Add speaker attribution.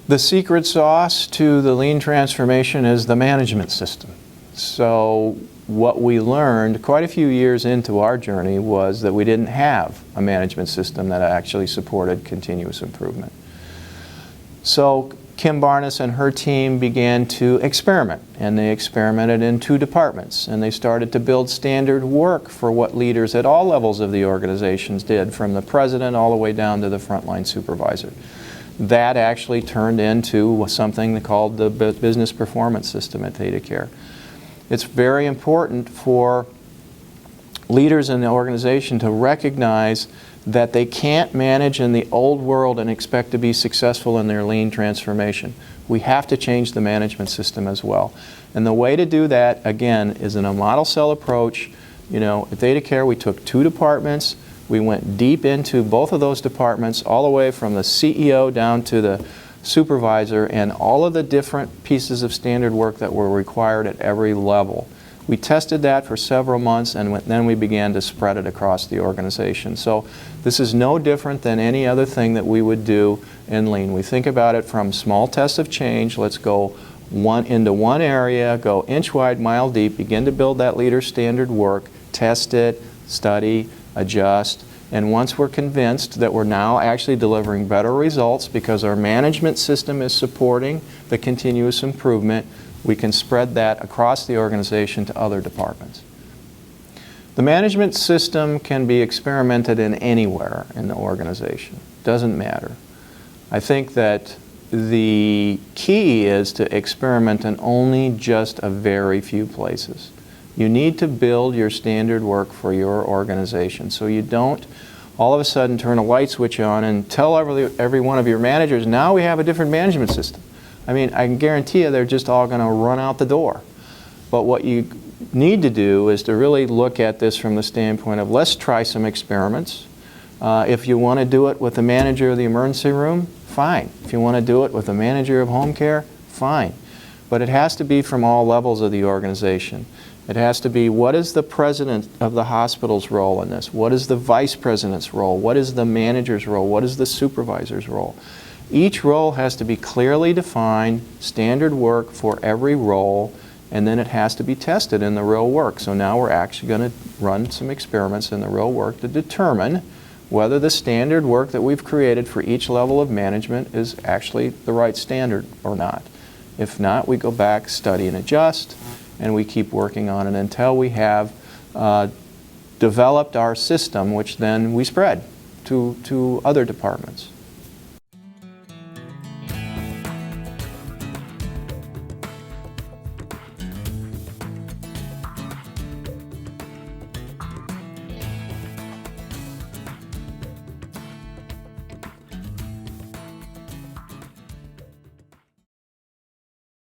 Speaker 1: The secret sauce to the lean transformation is the management system. So what we learned quite a few years into our journey was that we didn't have a management system that actually supported continuous improvement. So Kim Barnes and her team began to experiment, and they experimented in 2 departments, and they started to build standard work for what leaders at all levels of the organizations did, from the president all the way down to the frontline supervisor. That actually turned into something called the business performance system at THEDAS. It's very important for leaders in the organization to recognize that they can't manage in the old world and expect to be successful in their lean transformation. We have to change the management system as well. And the way to do that, again, is in a model cell approach. You know, at THEDAS we took 2 departments. We went deep into both of those departments, all the way from the CEO down to the supervisor, and all of the different pieces of standard work that were required at every level. We tested that for several months, and then we began to spread it across the organization. So this is no different than any other thing that we would do in Lean. We think about it from small tests of change. Let's go into one area, go inch wide, mile deep, begin to build that leader standard work, test it, study, adjust, and once we're convinced that we're now actually delivering better results because our management system is supporting the continuous improvement, we can spread that across the organization to other departments. The management system can be experimented in anywhere in the organization. Doesn't matter. I think that the key is to experiment in only just a very few places. You need to build your standard work for your organization, so you don't all of a sudden turn a light switch on and tell every one of your managers, now we have a different management system. I mean, I can guarantee you they're just all going to run out the door. But what you need to do is to really look at this from the standpoint of, let's try some experiments. If you want to do it with the manager of the emergency room, fine. If you want to do it with the manager of home care, fine. But it has to be from all levels of the organization. It has to be, what is the president of the hospital's role in this? What is the vice president's role? What is the manager's role? What is the supervisor's role? Each role has to be clearly defined, standard work for every role, and then it has to be tested in the real work. So now we're actually going to run some experiments in the real work to determine whether the standard work that we've created for each level of management is actually the right standard or not. If not, we go back, study and adjust, and we keep working on it until we have developed our system, which then we spread to other departments.